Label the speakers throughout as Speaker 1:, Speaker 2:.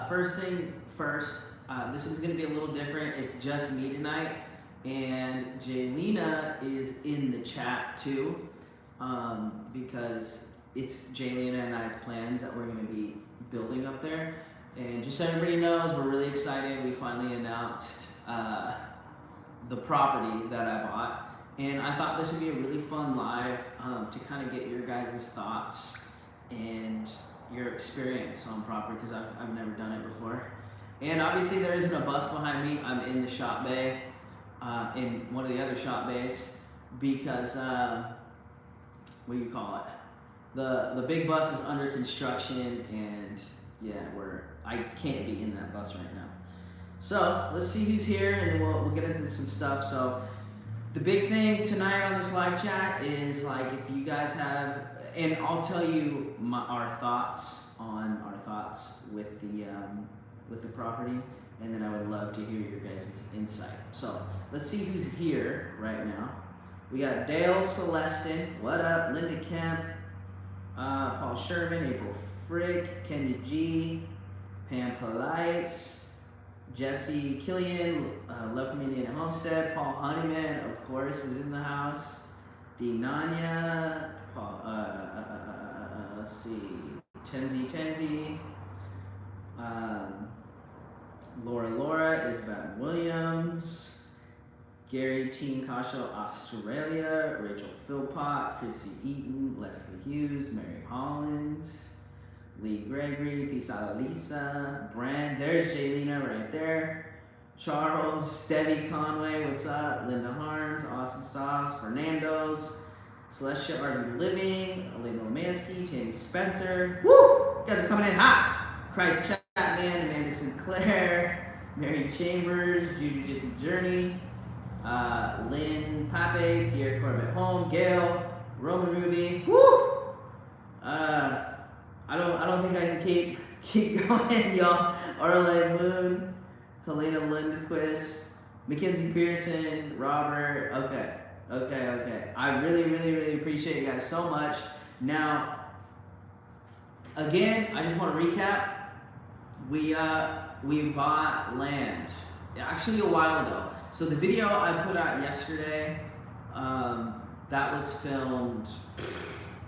Speaker 1: First thing first, this one's gonna be a little different. It's just me tonight, and Jaylena is in the chat too, because it's Jaylena and I's plans that we're gonna be building up there. And just so everybody knows, we're really excited. We finally announced the property that I bought. And I thought this would be a really fun live to kind of get your guys' thoughts and your experience on property, because I've never done it before. And obviously there isn't a bus behind me. I'm in the shop bay, in one of the other shop bays, because what do you call it? The big bus is under construction, and yeah, I can't be in that bus right now. So let's see who's here, and then we'll get into some stuff. So the big thing tonight on this live chat is, like, if you guys have, and I'll tell you our thoughts with the property, and then I would love to hear your guys' insight. So let's see who's here right now. We got Dale Celestin, what up? Linda Kemp, Paul Sherman, April Frick, Kenya G, Pam Polites, Jesse Killian, Love from Indiana Homestead, Paul Honeyman, of course, is in the house. Dee Nanya, Paul, let's see, Tenzi, Laura, Isabel Williams, Gary Teen Kasho, Australia, Rachel Philpott, Chrissy Eaton, Leslie Hughes, Mary Hollins, Lee Gregory, Pisala Lisa, Brand, there's Jaylena right there, Charles, Debbie Conway, what's up, Linda Harms, Awesome Sauce, Fernando's, Celestia RV Living, Elena Lemansky, Tammy Spencer, woo! You guys are coming in hot! Christ Chapman, Amanda Sinclair, Mary Chambers, Jiu-Jitsu Journey, Lynn Pape, Pierre Corbett Home, Gail, Roman Ruby, woo! I don't think I can keep going, y'all. Arlene Moon, Helena Lindquist, Mackenzie Pearson, Robert. Okay. I really appreciate you guys so much. Now, again, I just want to recap. We bought land actually a while ago. So the video I put out yesterday, that was filmed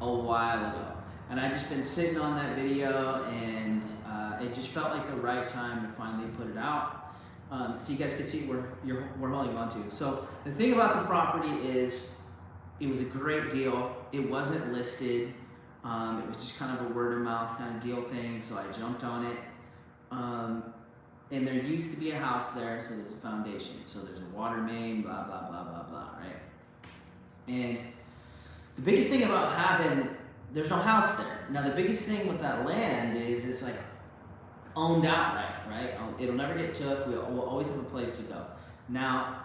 Speaker 1: a while ago. And I just been sitting on that video, and it just felt like the right time to finally put it out, so you guys can see what we're holding on to. So the thing about the property is, it was a great deal. It wasn't listed. It was just kind of a word of mouth kind of deal thing. So I jumped on it. And there used to be a house there, so there's a foundation. So there's a water main, blah blah blah blah blah, right? And the biggest thing about having, there's no house there. Now the biggest thing with that land is it's like owned outright, right? It'll never get took. We'll always have a place to go. Now,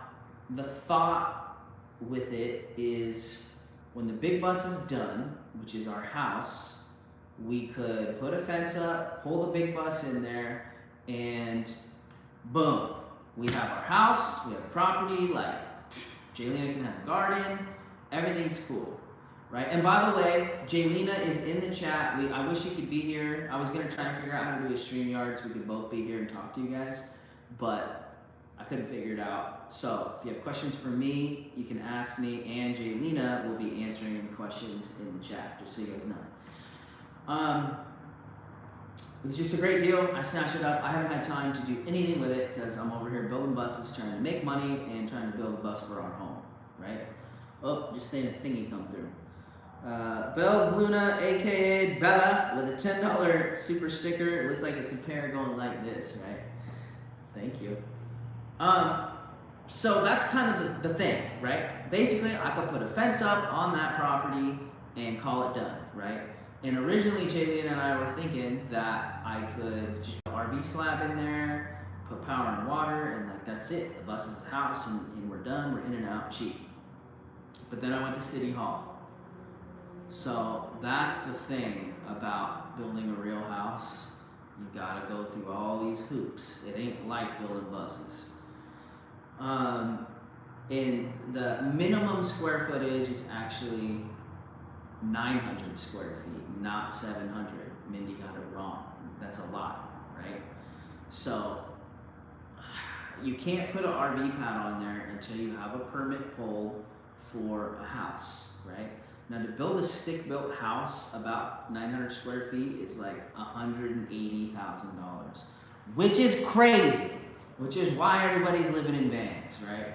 Speaker 1: the thought with it is, when the big bus is done, which is our house, we could put a fence up, pull the big bus in there, and boom, we have our house, we have property, like Jaylena can have a garden, everything's cool. Right, and by the way, Jaylena is in the chat. I wish you could be here. I was gonna try and figure out how to do a StreamYard so we could both be here and talk to you guys, but I couldn't figure it out. So if you have questions for me, you can ask me, and Jaylena will be answering the questions in the chat, just so you guys know. It was just a great deal. I snatched it up. I haven't had time to do anything with it because I'm over here building buses, trying to make money, and trying to build a bus for our home, right? Oh, just seeing a thingy come through. Bells Luna, aka Bella, with a $10 super sticker. It looks like it's a pair going like this, right? Thank you. So that's kind of the thing, right? Basically, I could put a fence up on that property and call it done, right? And originally, Jaylena and I were thinking that I could just put an RV slab in there, put power and water, and like that's it. The bus is the house, and we're done. We're in and out cheap. But then I went to City Hall. So that's the thing about building a real house. You gotta go through all these hoops. It ain't like building buses. And the minimum square footage is actually 900 square feet, not 700. Mindy got it wrong. That's a lot, right? So you can't put an RV pad on there until you have a permit pulled for a house, right? Now, to build a stick-built house about 900 square feet is like $180,000, which is crazy, which is why everybody's living in vans, right?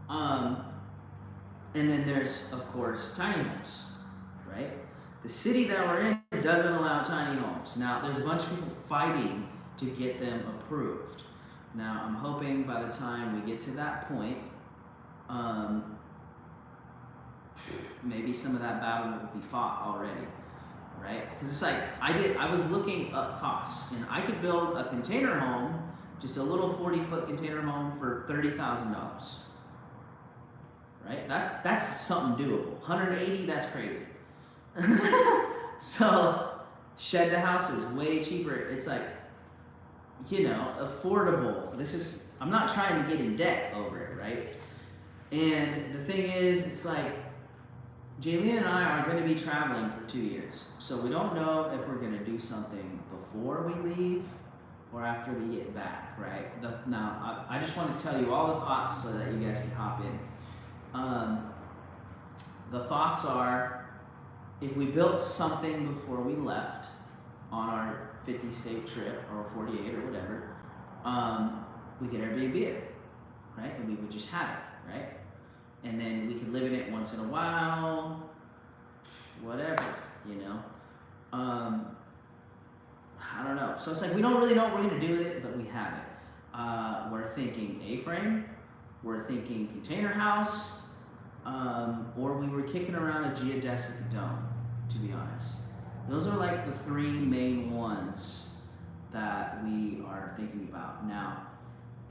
Speaker 1: And then there's, of course, tiny homes, right? The city that we're in doesn't allow tiny homes. Now, there's a bunch of people fighting to get them approved. Now, I'm hoping by the time we get to that point, maybe some of that battle will be fought already, right? Because it's like, I was looking up costs, and I could build a container home, just a little 40-foot container home for $30,000, right? That's something doable. 180, that's crazy. So, shed to house is way cheaper. It's like, affordable. I'm not trying to get in debt over it, right? And the thing is, it's like, Jaylene and I are going to be traveling for 2 years. So we don't know if we're going to do something before we leave or after we get back, right? Now, I just want to tell you all the thoughts so that you guys can hop in. The thoughts are, if we built something before we left on our 50-state trip, or 48 or whatever, we could Airbnb it, right? And we would just have it, right? And then we could live in it once in a while, whatever, I don't know. So it's like, we don't really know what we're gonna do with it, but we have it. We're thinking A-frame, we're thinking container house, or we were kicking around a geodesic dome, to be honest. Those are like the three main ones that we are thinking about. Now,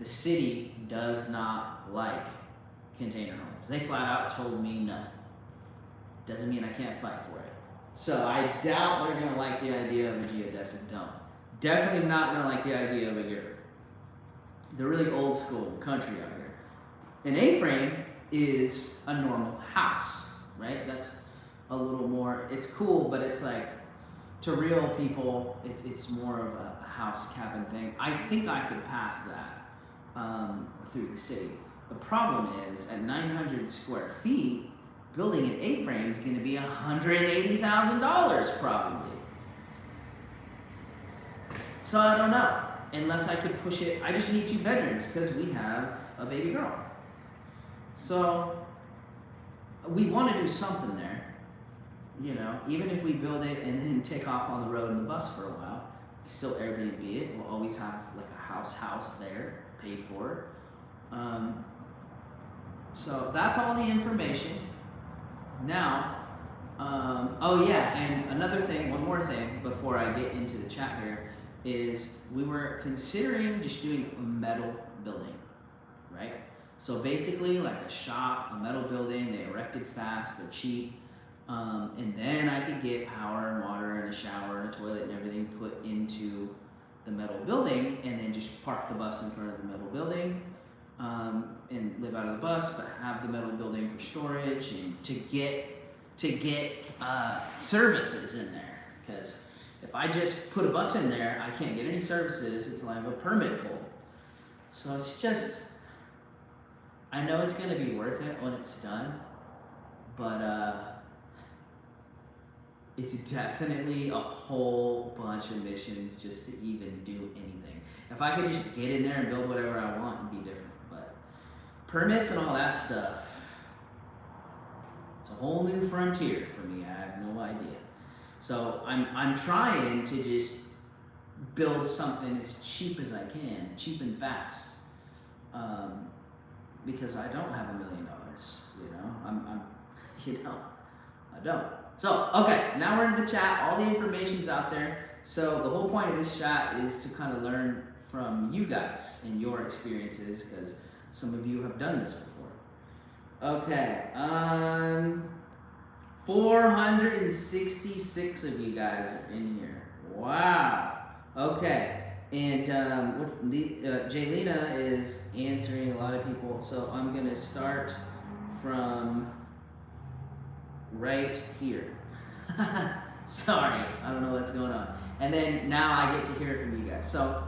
Speaker 1: the city does not like container homes. They flat out told me no. Doesn't mean I can't fight for it. So I doubt they're gonna like the idea of a geodesic dome. Definitely not gonna like the idea of a yurt. They're really old school country out here. An A-frame is a normal house, right? That's a little more, it's cool, but it's like, to real people, it's more of a house cabin thing. I think I could pass that through the city. The problem is, at 900 square feet, building an A-frame is going to be $180,000 probably. So I don't know, unless I could push it. I just need 2 bedrooms because we have a baby girl. So we want to do something there. Even if we build it and then take off on the road in the bus for a while, we still Airbnb it. We'll always have like a house there, paid for. So that's all the information. Now, oh yeah, and another thing, one more thing before I get into the chat here, is we were considering just doing a metal building, right? So basically like a shop, a metal building, they erected fast, they're cheap. And then I could get power and water and a shower and a toilet and everything put into the metal building, and then just park the bus in front of the metal building, and live out of the bus, but have the metal building for storage and to get services in there. Because if I just put a bus in there, I can't get any services until I have a permit pulled. So it's just, I know it's going to be worth it when it's done, but it's definitely a whole bunch of missions just to even do anything. If I could just get in there and build whatever I want, it'd be different. But permits and all that stuff, it's a whole new frontier for me. I have no idea. So I'm trying to just build something as cheap as I can, cheap and fast, because I don't have $1 million. I don't. So, okay, now we're in the chat. All the information's out there. So the whole point of this chat is to kind of learn from you guys and your experiences, because some of you have done this before. Okay, 466 of you guys are in here. Wow. Okay, and Jaylena is answering a lot of people. So I'm going to start from right here. Sorry, I don't know what's going on. And then now I get to hear from you guys. So,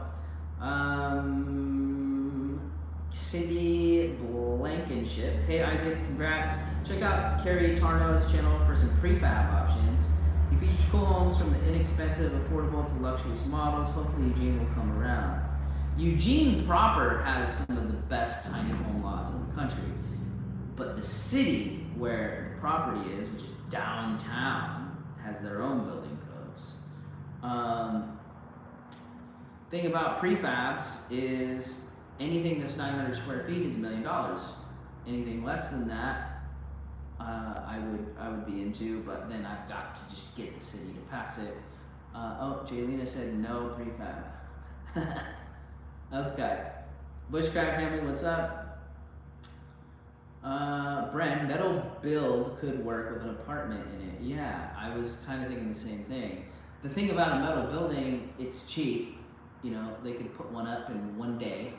Speaker 1: Cindy Blankenship. Hey Isaac, congrats. Check out Carrie Tarnow's channel for some prefab options. He features cool homes from the inexpensive, affordable to luxurious models. Hopefully Eugene will come around. Eugene proper has some of the best tiny home lots in the country. But the city where the property is, which is downtown, has their own building codes. Thing about prefabs is anything that's 900 square feet is $1 million. Anything less than that, I would be into, but then I've got to just get the city to pass it. Oh, Jaylena said no prefab. Okay. Bushcraft family, what's up? Bren, metal build could work with an apartment in it. Yeah, I was kind of thinking the same thing. The thing about a metal building, it's cheap. You know, they could put one up in one day.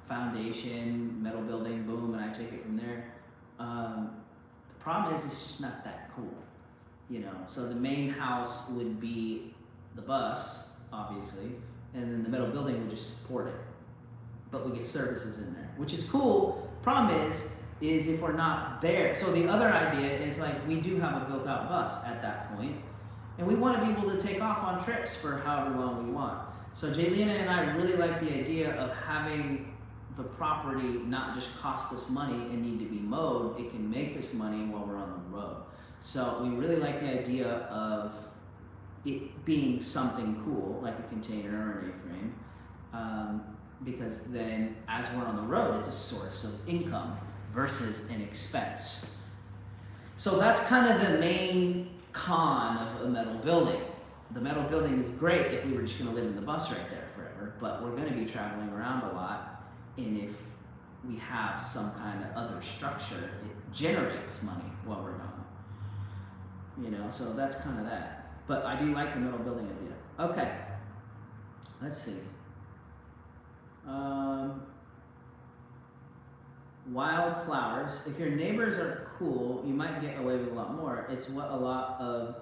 Speaker 1: Foundation, metal building, boom, and I take it from there. The problem is it's just not that cool. You know, so the main house would be the bus, obviously, and then the metal building would just support it. But we get services in there, which is cool. Problem is if we're not there. So the other idea is like we do have a built-out bus at that point, and we want to be able to take off on trips for however long we want. So Jaylena and I really like the idea of having the property not just cost us money and need to be mowed, it can make us money while we're on the road. So we really like the idea of it being something cool, like a container or an A-frame. Because then as we're on the road, it's a source of income versus an expense. So that's kind of the main con of a metal building. The metal building is great if we were just going to live in the bus right there forever, but we're going to be traveling around a lot, and if we have some kind of other structure, it generates money while we're gone. You know, so that's kind of that. But I do like the metal building idea. Okay, let's see. Wildflowers. If your neighbors are cool, you might get away with a lot more. It's what a lot of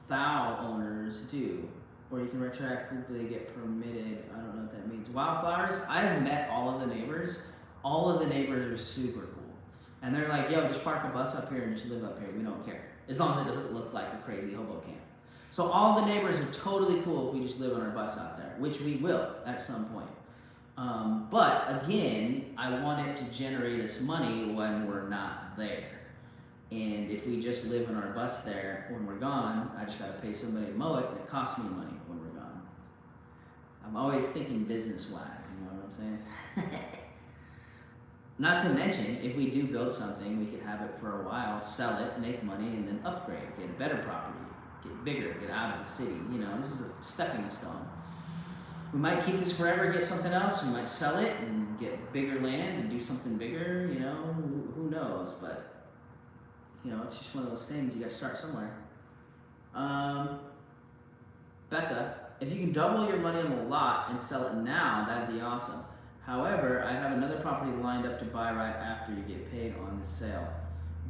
Speaker 1: foul owners do. Or you can retroactively get permitted. I don't know what that means. Wildflowers, I have met all of the neighbors. All of the neighbors are super cool. And they're like, yo, just park a bus up here and just live up here. We don't care. As long as it doesn't look like a crazy hobo camp. So all the neighbors are totally cool if we just live on our bus out there, which we will at some point. But again, I want it to generate us money when we're not there. And if we just live on our bus there when we're gone, I just gotta pay somebody to mow it, and it costs me money when we're gone. I'm always thinking business-wise, you know what I'm saying? Not to mention, if we do build something, we could have it for a while, sell it, make money, and then upgrade, get a better property, get bigger, get out of the city. You know, this is a stepping stone. We might keep this forever, get something else. We might sell it and get bigger land and do something bigger. You know, who knows? But you know, it's just one of those things. You got to start somewhere. Becca, if you can double your money on the lot and sell it now, that'd be awesome. However, I have another property lined up to buy right after you get paid on the sale.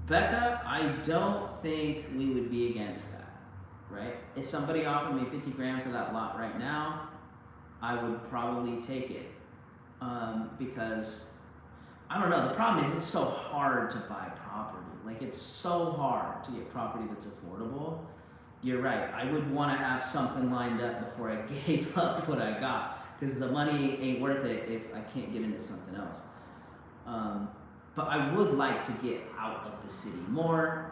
Speaker 1: Becca, I don't think we would be against that, right? If somebody offered me 50 grand for that lot right now, I would probably take it, because, I don't know, the problem is it's so hard to buy property. Like, it's so hard to get property that's affordable. You're right, I would want to have something lined up before I gave up what I got, because the money ain't worth it if I can't get into something else. But I would like to get out of the city more.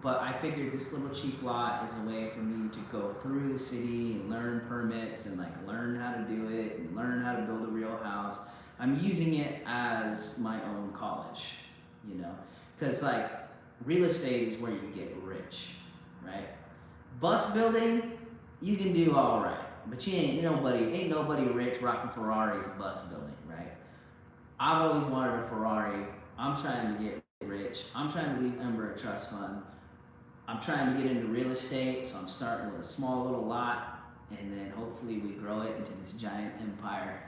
Speaker 1: But I figured this little cheap lot is a way for me to go through the city and learn permits and like learn how to do it and learn how to build a real house. I'm using it as my own college, you know, because like real estate is where you get rich, right? Bus building, you can do all right, but you ain't nobody rich rocking Ferraris bus building, right? I've always wanted a Ferrari. I'm trying to get rich. I'm trying to leave Ember a trust fund. I'm trying to get into real estate, so I'm starting with a small little lot, and then hopefully we grow it into this giant empire,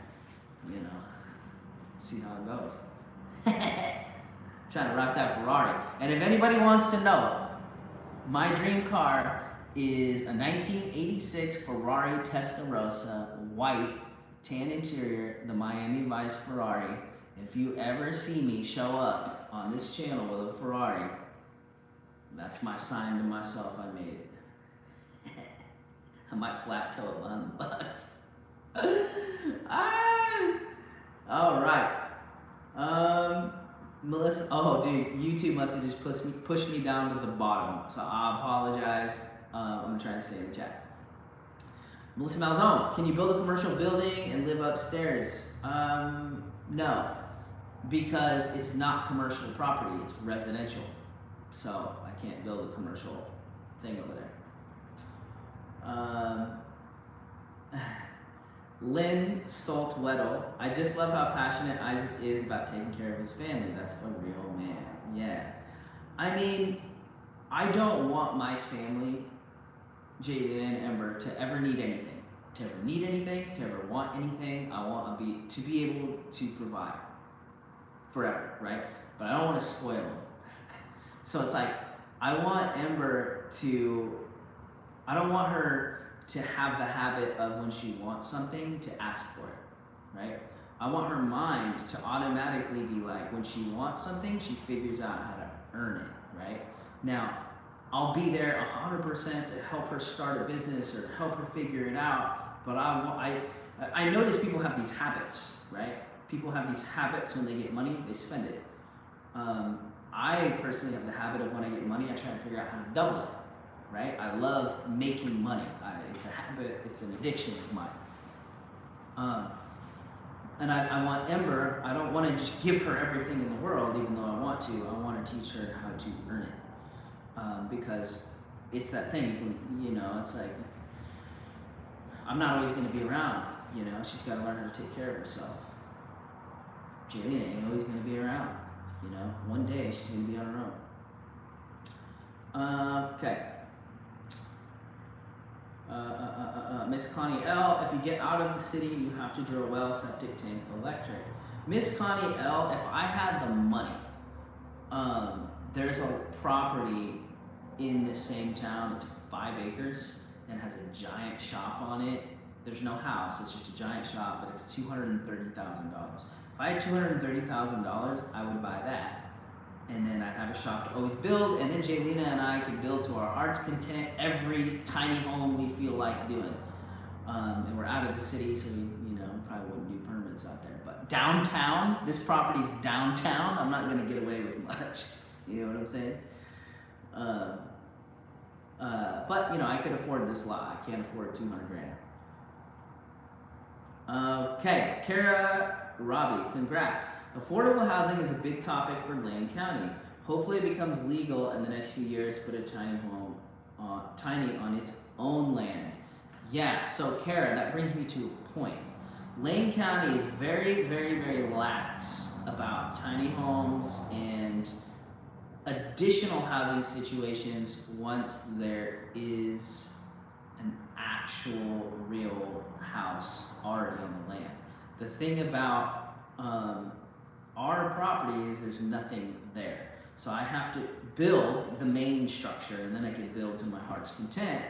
Speaker 1: you know, see how it goes. Trying to rock that Ferrari. And if anybody wants to know, My dream car is a 1986 Ferrari Testarossa, white, tan interior, the Miami Vice Ferrari. If you ever see me show up on this channel with a Ferrari, that's my sign to myself I made it. I might flat toe it behind the bus. All right. Melissa, oh dude, YouTube must have just pushed me down to the bottom. So I apologize. I'm gonna try to say in the chat. Melissa Malzone, can you build a commercial building and live upstairs? No, because it's not commercial property, it's residential. So I can't build a commercial thing over there. Lynn Saltweddle, I just love how passionate Isaac is about taking care of his family. That's a real man. Yeah. I mean, I don't want my family, Jaden and Ember, to ever need anything. To ever need anything, to ever want anything. I want to be able to provide forever, right? But I don't want to spoil them. So it's like, I want Ember to, I don't want her to have the habit of when she wants something to ask for it, right? I want her mind to automatically be like, when she wants something, she figures out how to earn it, right? Now, I'll be there 100% to help her start a business or help her figure it out, but I notice people have these habits, right? People have these habits when they get money, they spend it. I personally have the habit of when I get money, I try to figure out how to double it. Right? I love making money. It's a habit, it's an addiction of mine. And I want Ember, I don't want to just give her everything in the world, even though I want to. I want to teach her how to earn it. Because it's that thing, it's like, I'm not always going to be around, she's got to learn how to take care of herself. Jaylene ain't always going to be around, one day she's going to be on her own. Okay. Miss Connie L, if you get out of the city, you have to drill well, septic tank, electric. Miss Connie L, if I had the money, there's a property in this same town, it's 5 acres, and has a giant shop on it. There's no house, it's just a giant shop, but it's $230,000. If I had $230,000, I would buy that. And then I'd have a shop to always build, and then Jaylena and I could build to our heart's content every tiny home we feel like doing. And we're out of the city, so we probably wouldn't do permits out there. But downtown, this property's downtown, I'm not gonna get away with much. You know what I'm saying? But I could afford this lot. I can't afford 200 grand. Okay, Kara Robbie, congrats. Affordable housing is a big topic for Lane County. Hopefully it becomes legal in the next few years, put a tiny home, tiny on its own land. Yeah, so Kara, that brings me to a point. Lane County is very, very, very lax about tiny homes and additional housing situations once there is an actual real house already on the land. The thing about our property is there's nothing there. So I have to build the main structure, and then I can build to my heart's content.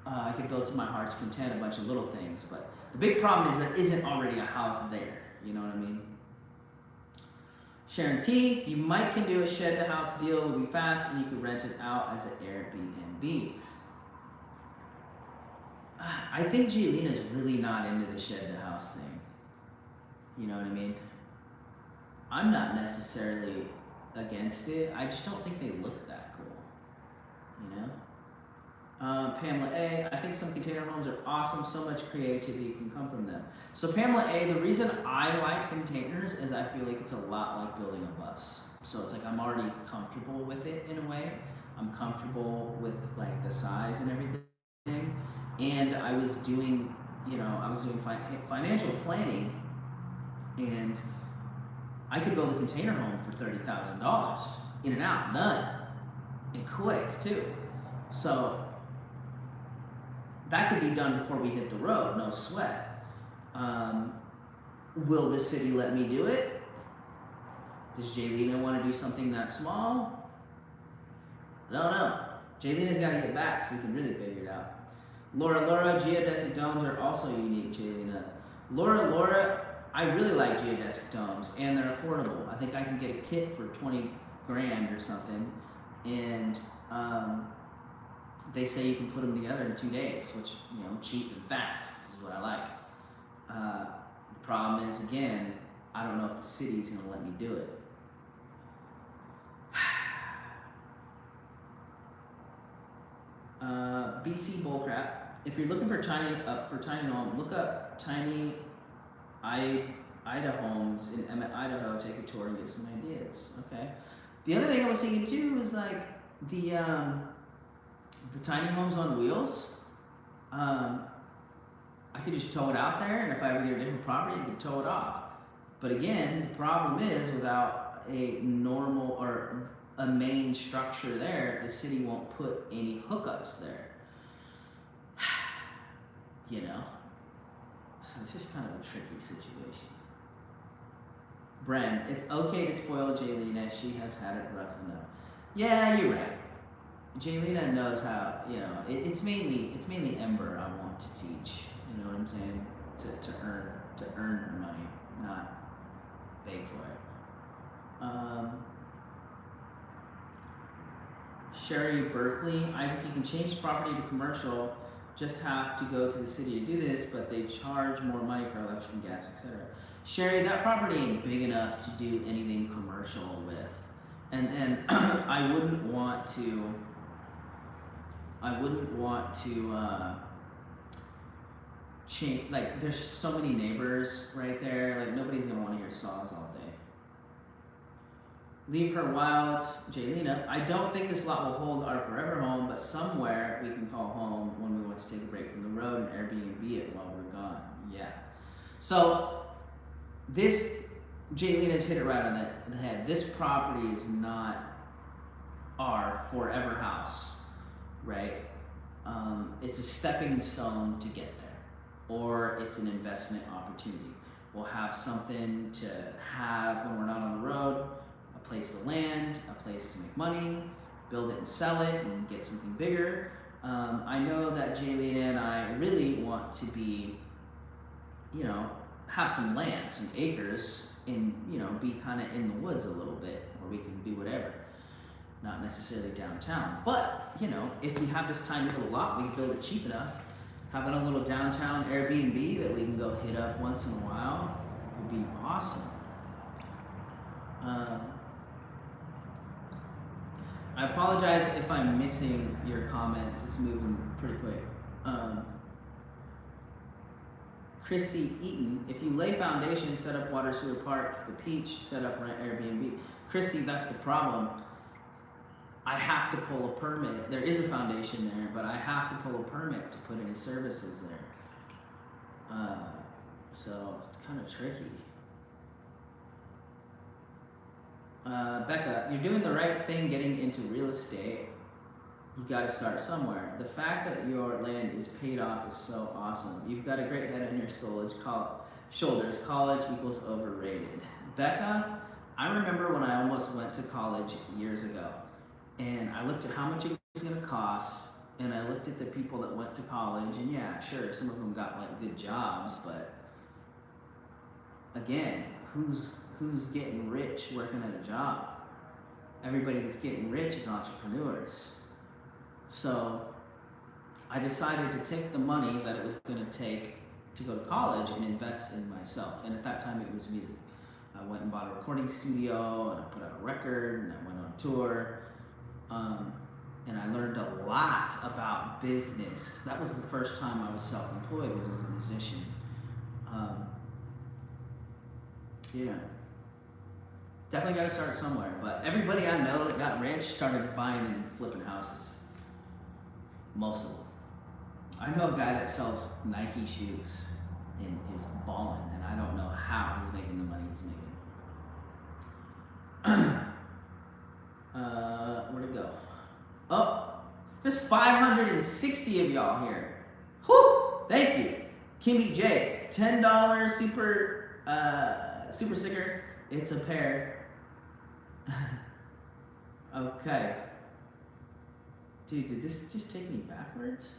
Speaker 1: I could build to my heart's content a bunch of little things, but the big problem is there isn't already a house there. You know what I mean? Sharon T, you might can do a shed to house deal, it would be fast, and you could rent it out as an Airbnb. I think Giolina's really not into the shed to house thing. You know what I mean? I'm not necessarily against it. I just don't think they look that cool. Pamela A, I think some container homes are awesome. So much creativity can come from them. So Pamela A, the reason I like containers is I feel like it's a lot like building a bus. So it's like I'm already comfortable with it in a way. I'm comfortable with like the size and everything. And I was doing, financial planning, and I could build a container home for $30,000 in and out, done, and quick too. So that could be done before we hit the road, no sweat. Will the city let me do it? Does Jaylina want to do something that small? I don't know. Jaylina's got to get back so we can really figure it out. Laura, geodesic domes are also unique, Jaylina. Laura, I really like geodesic domes, and they're affordable. I think I can get a kit for 20 grand or something, and they say you can put them together in 2 days, which, you know, cheap and fast is what I like. The problem is, again, I don't know if the city's gonna let me do it. BC bullcrap. If you're looking for tiny home, look up tiny Ida homes in Emmett, Idaho. Take a tour and get some ideas. Okay. The other thing I was thinking too is like the tiny homes on wheels. I could just tow it out there, and if I ever get a different property, I could tow it off. But again, the problem is without a normal or a main structure there, the city won't put any hookups there. You know? So it's just kind of a tricky situation. Bren, it's okay to spoil Jaylina. She has had it rough enough. Yeah, you're right. Jaylina knows how, you know, it's mainly Ember I want to teach. You know what I'm saying? To earn her money, not beg for it. Sherry Berkeley, Isaac, you can change property to commercial, just have to go to the city to do this, but they charge more money for electric and gas, etc. Sherry, that property ain't big enough to do anything commercial with. And I wouldn't want to change, like there's so many neighbors right there, like nobody's gonna want to hear saws all day. Leave her wild, Jaylina. I don't think this lot will hold our forever home, but somewhere we can call home when we want to take a break from the road and Airbnb it while we're gone. Yeah. So this, Jaylina's hit it right on the head. This property is not our forever house, right? It's a stepping stone to get there, or it's an investment opportunity. We'll have something to have when we're not on the road, a place to land, a place to make money, build it and sell it and get something bigger. I know that Jaylina and I really want to be, you know, have some land, some acres, and, you know, be kind of in the woods a little bit, where we can do whatever. Not necessarily downtown, but, you know, if we have this tiny little lot, we can build it cheap enough. Having a little downtown Airbnb that we can go hit up once in a while would be awesome. I apologize if I'm missing your comments. It's moving pretty quick. Christy Eaton, if you lay foundation, set up water, sewer, park, the Peach, set up rent Airbnb. Christy, that's the problem. I have to pull a permit. There is a foundation there, but I have to pull a permit to put any services there. So it's kind of tricky. Becca, you're doing the right thing getting into real estate. You got to start somewhere. The fact that your land is paid off is so awesome. You've got a great head on your shoulders. College equals overrated. Becca, I remember when I almost went to college years ago, and I looked at how much it was going to cost, and I looked at the people that went to college, and yeah, sure, some of them got like good jobs, but again, who's getting rich working at a job? Everybody that's getting rich is entrepreneurs. So I decided to take the money that it was going to take to go to college and invest in myself. And at that time it was music. I went and bought a recording studio, and I put out a record, and I went on tour. And I learned a lot about business. That was the first time I was self-employed, was as a musician. Yeah. Definitely got to start somewhere. But everybody I know that got rich started buying and flipping houses. Most of them. I know a guy that sells Nike shoes and is balling, and I don't know how he's making the money he's making. Where'd it go? Oh, there's 560 of y'all here. Whew! Thank you. Kimmy J, $10 super sticker. It's a pair. Okay. Dude, did this just take me backwards?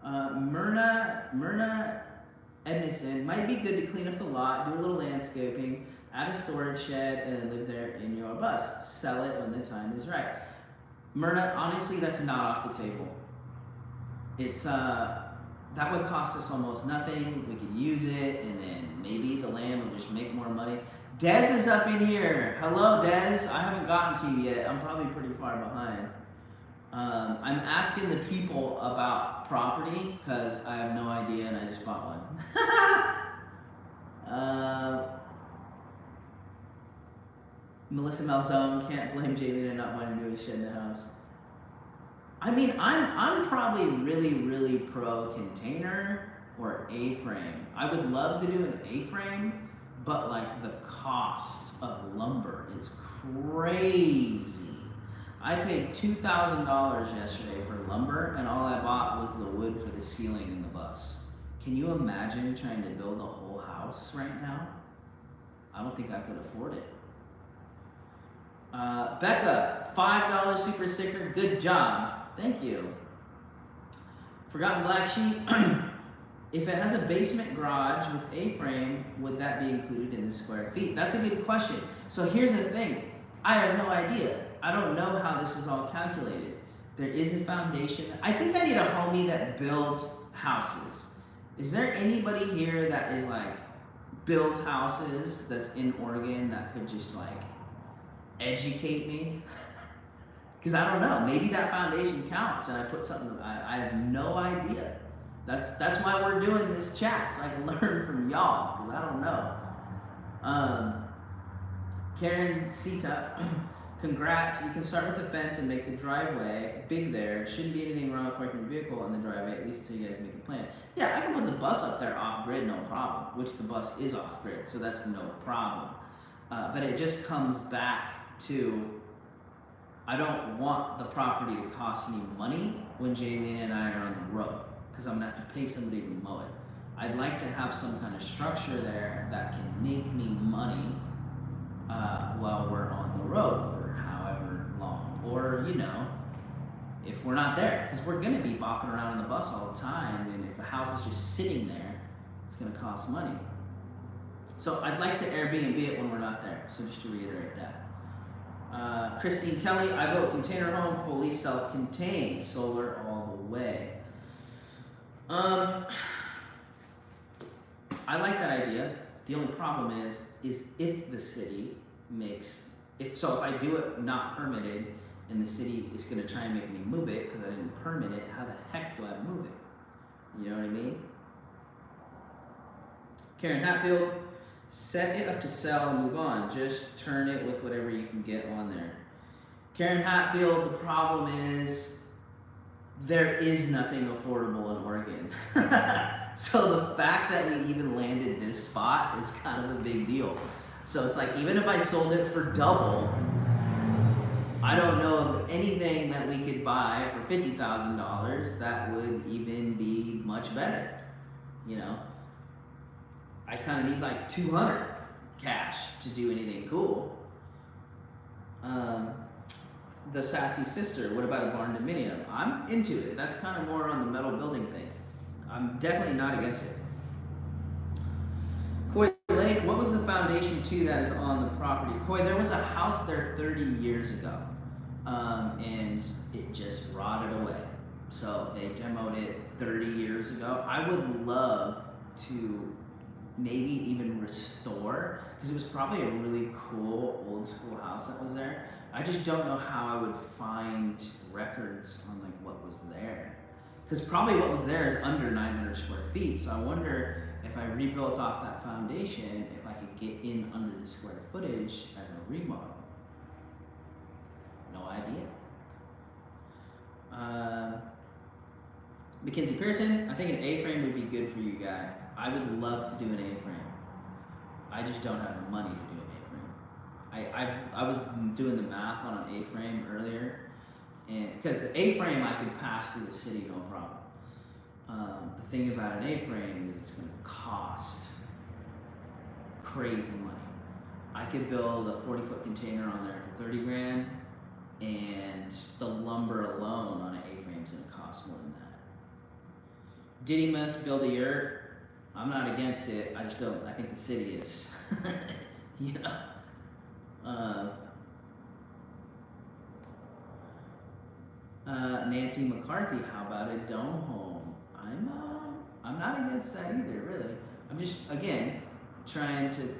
Speaker 1: Myrna Edmondson, might be good to clean up the lot, do a little landscaping, add a storage shed, and then live there in your bus. Sell it when the time is right. Myrna, honestly, that's not off the table. It's that would cost us almost nothing. We could use it, and then maybe the land will just make more money. Dez is up in here. Hello, Dez. I haven't gotten to you yet. I'm probably pretty far behind. I'm asking the people about property because I have no idea and I just bought one. Melissa Malzone, can't blame Jaylene for not wanting to do a shed in the house. I mean, I'm probably really pro container or A-frame. I would love to do an A-frame, but like the cost of lumber is crazy. I paid $2,000 yesterday for lumber, and all I bought was the wood for the ceiling in the bus. Can you imagine trying to build a whole house right now? I don't think I could afford it. Becca, $5 super sticker, good job. Thank you. Forgotten Black Sheep, if it has a basement garage with A-frame, would that be included in the square feet? That's a good question. So here's the thing, I have no idea. I don't know how this is all calculated. There is a foundation. I think I need a homie that builds houses. Is there anybody here that is like builds houses that's in Oregon that could just like educate me? Because I don't know. Maybe that foundation counts and I put something, I have no idea. That's why we're doing this chat, so I can learn from y'all, because I don't know. Karen Sita, congrats. You can start with the fence and make the driveway big there. Shouldn't be anything wrong with parking the vehicle on the driveway, at least until you guys make a plan. Yeah, I can put the bus up there off grid, no problem, which the bus is off grid, so that's no problem. But it just comes back to, I don't want the property to cost me money when Jaylene and I are on the road, because I'm gonna have to pay somebody to mow it. I'd like to have some kind of structure there that can make me money while we're on the road for however long. Or, you know, if we're not there, because we're gonna be bopping around in the bus all the time, and if a house is just sitting there, it's gonna cost money. So I'd like to Airbnb it when we're not there, so just to reiterate that. Christine Kelly, I vote container home, fully self-contained, solar all the way. I like that idea. The only problem is if the city makes, if I do it not permitted and the city is gonna try and make me move it because I didn't permit it, how the heck do I move it? You know what I mean? Karen Hatfield, set it up to sell and move on. Just turn it with whatever you can get on there. Karen Hatfield, the problem is there is nothing affordable in Oregon. So the fact that we even landed this spot is kind of a big deal. So it's like, even if I sold it for double, I don't know of anything that we could buy for $50,000 that would even be much better. You know, I kind of need like 200 cash to do anything cool. The Sassy Sister, what about a barn dominium? I'm into it. That's kind of more on the metal building thing. I'm definitely not against it. Coy Lake, what was the foundation to that is on the property? Coy, there was a house there 30 years ago, and it just rotted away. So they demoed it 30 years ago. I would love to maybe even restore, because it was probably a really cool old school house that was there. I just don't know how I would find records on like what was there. Because probably what was there is under 900 square feet. So I wonder if I rebuilt off that foundation, if I could get in under the square footage as a remodel. No idea. Mackenzie Pearson, I think an A-frame would be good for you guys. I would love to do an A-frame. I just don't have the money to do an A-frame. I was doing the math on an A-frame earlier, and because the A-frame I could pass through the city no problem. The thing about an A-frame is it's going to cost crazy money. I could build a 40-foot container on there for 30 grand, and the lumber alone on an A-frame is gonna cost more than that. Didymus, build a yurt. I'm not against it. I just don't. I think the city is. You know. Nancy McCarthy, how about a dome home? I'm not against that either, really. I'm just, again, trying to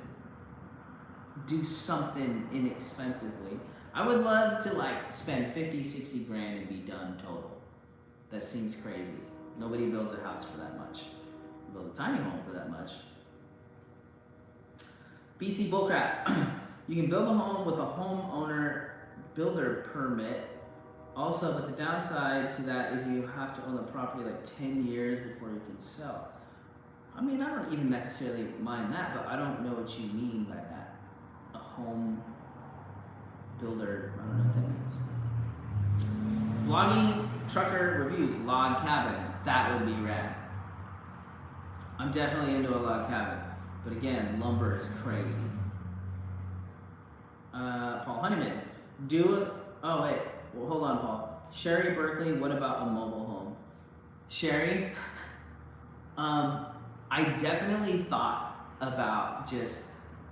Speaker 1: do something inexpensively. I would love to like spend 50, 60 grand and be done total. That seems crazy. Nobody builds a house for that much. Build a tiny home for that much. BC bullcrap. You can build a home with a homeowner builder permit. Also, but the downside to that is you have to own the property like 10 years before you can sell. I mean, I don't even necessarily mind that, but I don't know what you mean by that. A home builder, I don't know what that means. Blogging, trucker reviews, log cabin. That would be rad. I'm definitely into a log cabin, but again, lumber is crazy. Paul Honeyman, do it. Oh wait, well, hold on, Paul. Sherry Berkeley, what about a mobile home? Sherry, I definitely thought about just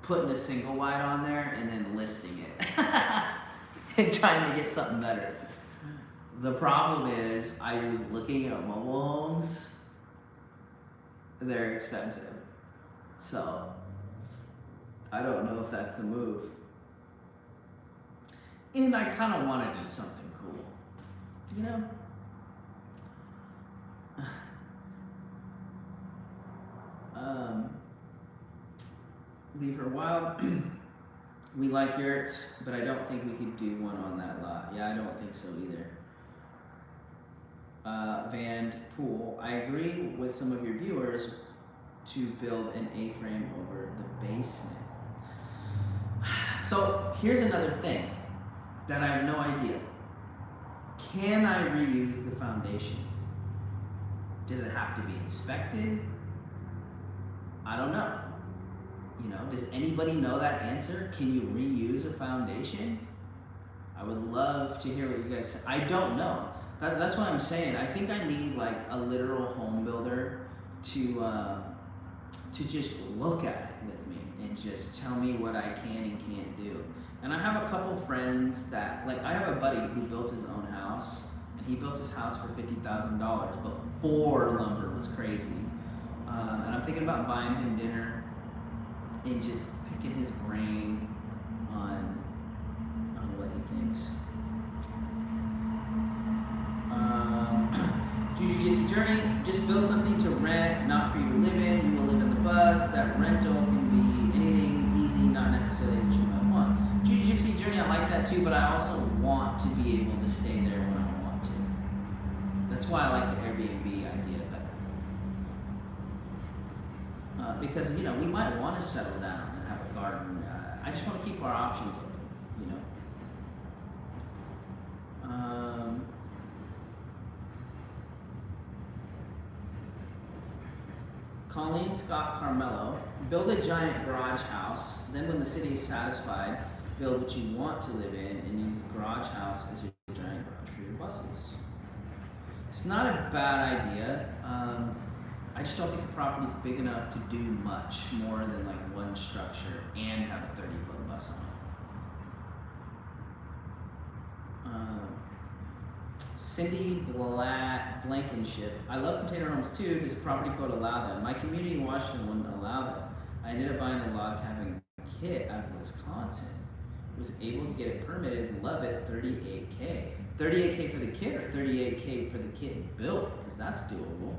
Speaker 1: putting a single wide on there and then listing it and trying to get something better. The problem is I was looking at mobile homes. They're expensive. So I don't know if that's the move. And I kind of want to do something cool, you know? Leave her wild. We like yurts, but I don't think we could do one on that lot. Yeah, I don't think so either. Van Pool, I agree with some of your viewers to build an A-frame over the basement. So here's another thing that I have no idea. Can I reuse the foundation? Does it have to be inspected? I don't know. You know, does anybody know that answer? Can you reuse a foundation? I would love to hear what you guys say. I don't know. That's what I'm saying. I think I need like a literal home builder to just look at it with me and just tell me what I can and can't do. And I have a couple friends that, like, I have a buddy who built his own house, and he built his house for $50,000 before lumber was crazy. And I'm thinking about buying him dinner and just picking his brain on what he thinks. Jiu-Jitsu Journey, just build something to rent, not for you to live in. You will live in the bus. That rental can be anything easy, not necessarily what you might want. Jiu-Jitsu Journey, I like that too, but I also want to be able to stay there when I want to. That's why I like the Airbnb idea better. Because, you know, we might want to settle down and have a garden. I just want to keep our options open, you know. Colleen Scott Carmelo, build a giant garage house, then when the city is satisfied, build what you want to live in and use the garage house as your giant garage for your buses. It's not a bad idea. I just don't think the property's big enough to do much more than like one structure and have a 30-foot bus on it. Cindy Blankenship. I love container homes too because the property code allowed them. My community in Washington wouldn't allow them. I ended up buying a log cabin kit out of Wisconsin. Was able to get it permitted, love it, $38K. $38K for the kit or $38K for the kit built? Because that's doable.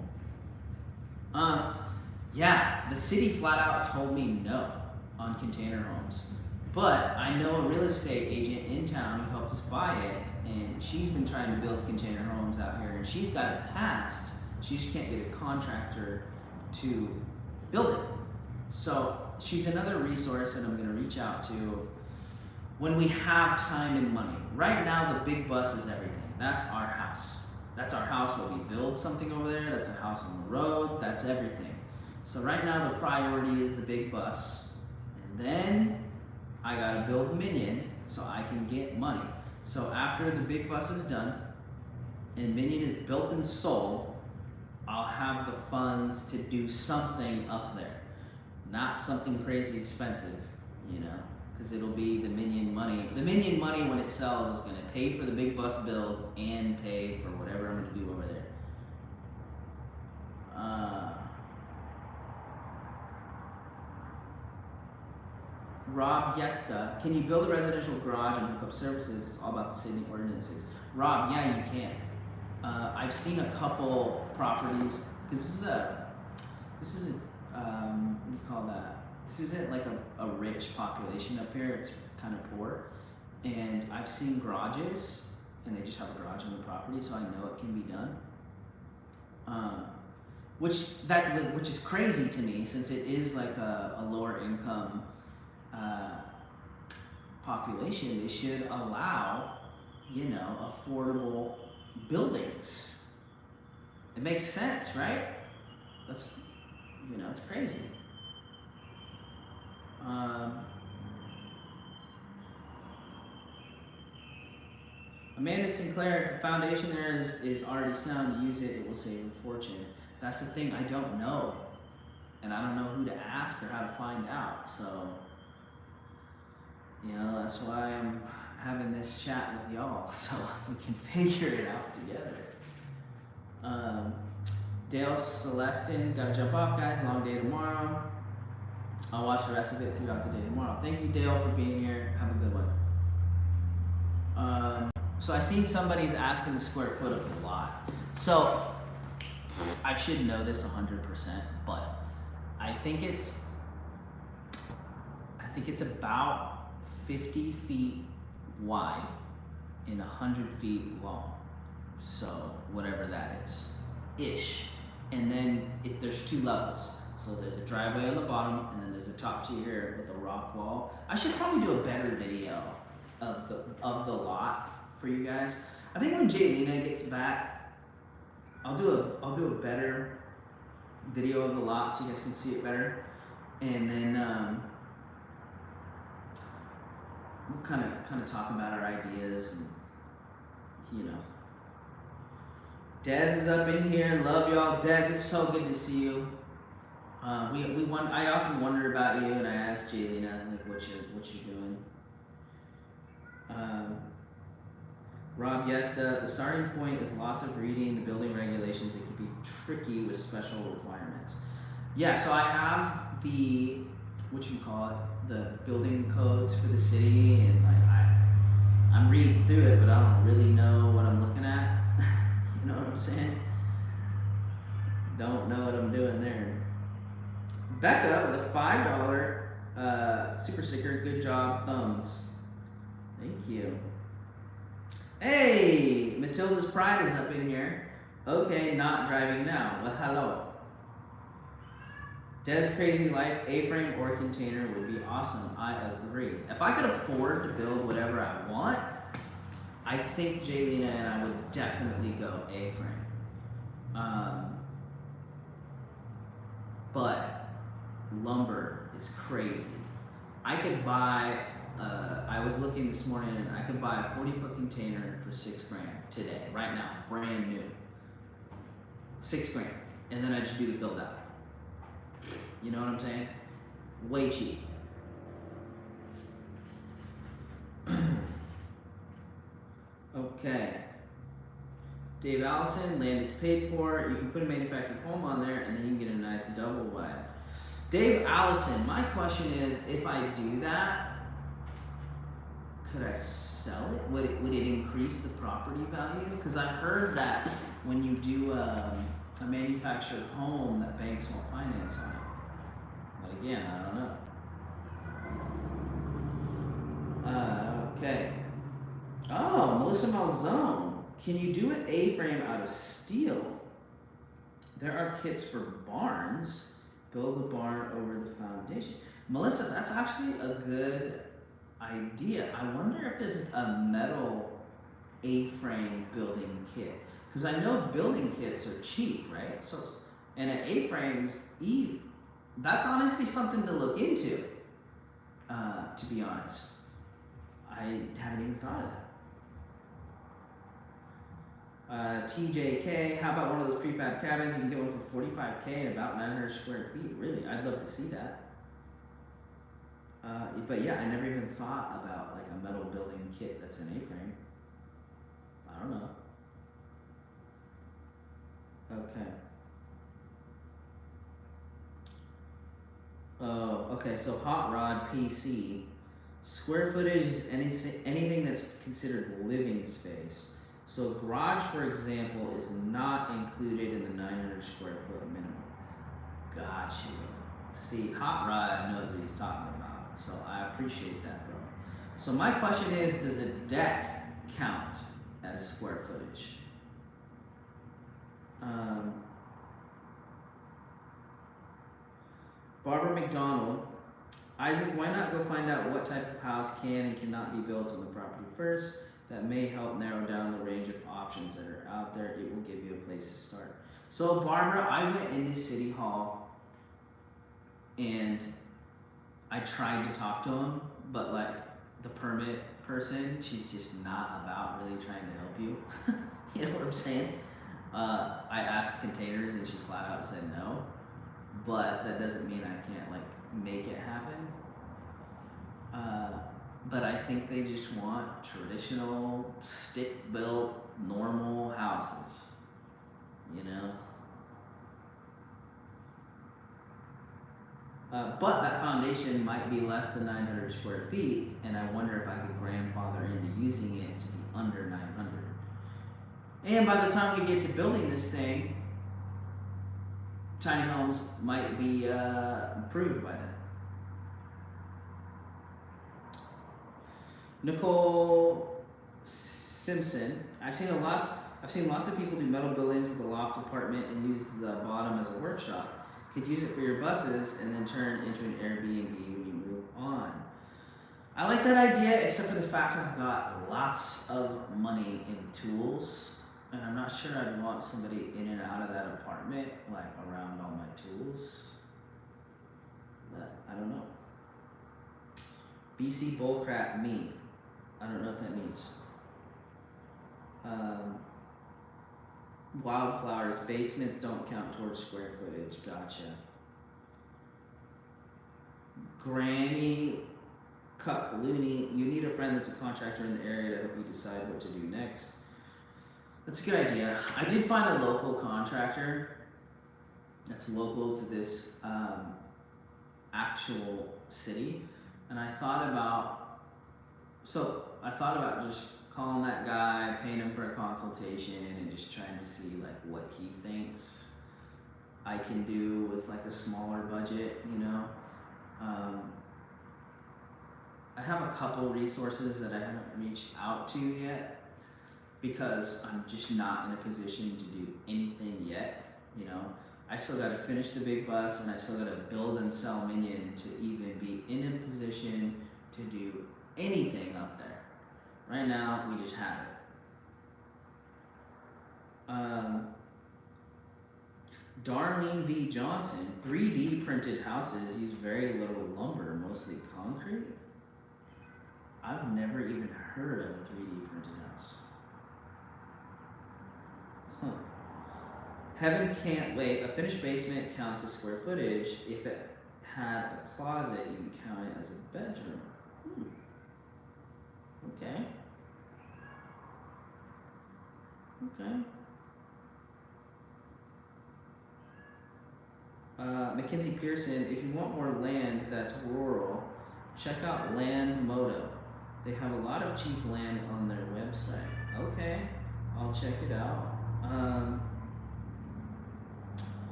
Speaker 1: Yeah, the city flat out told me no on container homes. But I know a real estate agent in town who helped us buy it, and she's been trying to build container homes out here, and she's got it passed. She just can't get a contractor to build it. So she's another resource that I'm gonna reach out to when we have time and money. Right now, the big bus is everything. That's our house. That's our house where we build something over there. That's a house on the road. That's everything. So right now, the priority is the big bus. And then I gotta build Minion so I can get money. So after the big bus is done and Minion is built and sold, I'll have the funds to do something up there. Not something crazy expensive, you know, because it'll be the Minion money. The Minion money when it sells is gonna pay for the big bus build and pay for whatever I'm gonna do over there. Rob Yesta, can you build a residential garage and hook up services? It's all about the city ordinances. Rob, yeah, you can. I've seen a couple properties because this isn't what do you call that? This isn't like a rich population up here. It's kind of poor, and I've seen garages, and they just have a garage on the property, so I know it can be done. Which is crazy to me since it is like a lower income population. They should allow, you know, affordable buildings. It makes sense, right? That's, you know, it's crazy. Amanda Sinclair, the foundation there is already sound. Use it, it will save a fortune. That's the thing, I don't know. And I don't know who to ask or how to find out. So, you know, that's why I'm having this chat with y'all, so we can figure it out together. Dale Celestin, gotta jump off, guys. Long day tomorrow. I'll watch the rest of it throughout the day tomorrow. Thank you, Dale, for being here. Have a good one. So I seen somebody's asking the square foot of the lot. So I should know this 100%, but I think it's about 50 feet wide and 100 feet long. So whatever that is, ish. And then there's 2 levels. So there's a driveway on the bottom, and then there's a top tier with a rock wall. I should probably do a better video of the lot for you guys. I think when Jaylena gets back, I'll do a better video of the lot so you guys can see it better, and then we'll kind of talk about our ideas, and you know. Dez is up in here. Love y'all, Dez. It's so good to see you. I often wonder about you, and I ask Jaylena like what you're doing. Rob, yes, the starting point is lots of reading the building regulations. It can be tricky with special requirements. Yeah, so I have the the building codes for the city, and like I'm reading through it, but I don't really know what I'm looking at. You know what I'm saying? Don't know what I'm doing there. Becca with a $5 super sticker. Good job, thumbs. Thank you. Hey, Matilda's Pride is up in here. Okay, not driving now. Well, hello. Des Crazy Life, A-frame or container would be awesome. I agree. If I could afford to build whatever I want, I think Jaylena and I would definitely go A-frame. But lumber is crazy. I could buy, I was looking this morning, and I could buy a 40-foot container for $6 grand today, right now, brand new. $6 grand, and then I just do the build out. You know what I'm saying? Way cheap. Okay. Dave Allison, land is paid for. You can put a manufactured home on there, and then you can get a nice double wide. Dave Allison, my question is, if I do that, could I sell it? Would it increase the property value? Because I've heard that when you do a manufactured home, that banks won't finance on it. But again, I don't know. Okay. Oh, Melissa Malzone. Can you do an A-frame out of steel? There are kits for barns. Build the barn over the foundation. Melissa, that's actually a good idea. I wonder if there's a metal A-frame building kit. Because I know building kits are cheap, right? So, and an A-frame is easy. That's honestly something to look into. to be honest. I haven't even thought of that. TJK, how about one of those prefab cabins? You can get one for $45K and about 900 square feet. Really, I'd love to see that. But yeah, I never even thought about like a metal building kit that's an A-frame. I don't know. Okay. Oh, okay. So hot rod PC. Square footage is anything that's considered living space. So garage, for example, is not included in the 900 square foot minimum. Gotcha. See, hot rod knows what he's talking about, so I appreciate that, bro. So my question is, does a deck count as square footage? Barbara McDonald, Isaac, why not go find out what type of house can and cannot be built on the property first? That may help narrow down the range of options that are out there. It will give you a place to start. So Barbara, I went into City Hall and I tried to talk to him, but like the permit person, she's just not about really trying to help you. You know what I'm saying? I asked containers and she flat out said no, but that doesn't mean I can't like make it happen. But I think they just want traditional, stick-built, normal houses, you know? But that foundation might be less than 900 square feet, and I wonder if I could grandfather into using it to be under 900. And by the time we get to building this thing, tiny homes might be approved by then. Nicole Simpson, I've seen lots of people do metal buildings with a loft apartment and use the bottom as a workshop. Could use it for your buses and then turn into an Airbnb when you move on. I like that idea, except for the fact I've got lots of money in tools, and I'm not sure I'd want somebody in and out of that apartment, like around all my tools. But I don't know. BC bullcrap me. I don't know what that means. Wildflowers, basements don't count towards square footage. Gotcha. Granny Cuck Looney, you need a friend that's a contractor in the area to help you decide what to do next. That's a good idea. I did find a local contractor that's local to this actual city, and I thought about just calling that guy, paying him for a consultation, and just trying to see like what he thinks I can do with like a smaller budget, you know. I have a couple resources that I haven't reached out to yet because I'm just not in a position to do anything yet, you know. I still got to finish the big bus, and I still got to build and sell Minion to even be in a position to do anything up there. Right now, we just have it. Darlene V. Johnson, 3D printed houses use very little lumber, mostly concrete. I've never even heard of a 3D printed house. Huh. Heaven can't wait. A finished basement counts as square footage. If it had a closet, you can count it as a bedroom. Okay. Okay. Mackenzie Pearson, if you want more land that's rural, check out Land Moto. They have a lot of cheap land on their website. Okay, I'll check it out.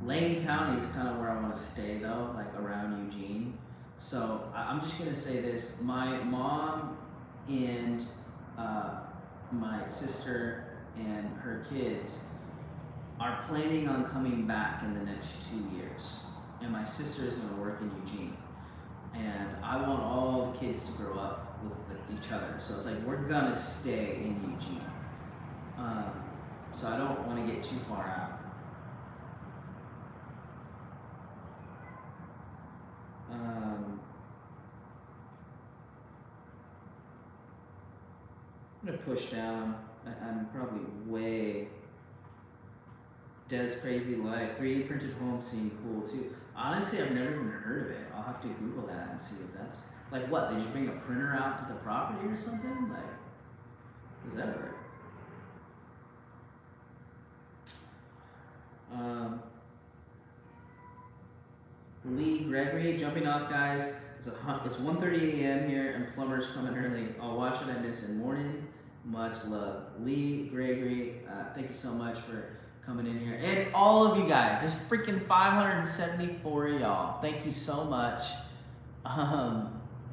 Speaker 1: Lane County is kind of where I want to stay though, like around Eugene. So I'm just gonna say this: my mom and my sister and her kids are planning on coming back in the next 2 years, and my sister is going to work in Eugene, and I want all the kids to grow up with each other. So it's like we're gonna stay in Eugene. So I don't want to get too far out. push down. I'm probably way. Des Crazy Life. 3D printed homes seem cool too. Honestly, I've never even heard of it. I'll have to Google that and see if that's like what, they just bring a printer out to the property or something? Like, does that work? Lee Gregory, jumping off, guys. It's 1:30 a.m. here, and plumber's coming early. I'll watch what I miss in the morning. Much love, Lee Gregory. Thank you so much for coming in here, and all of you guys. There's freaking 574 of y'all. Thank you so much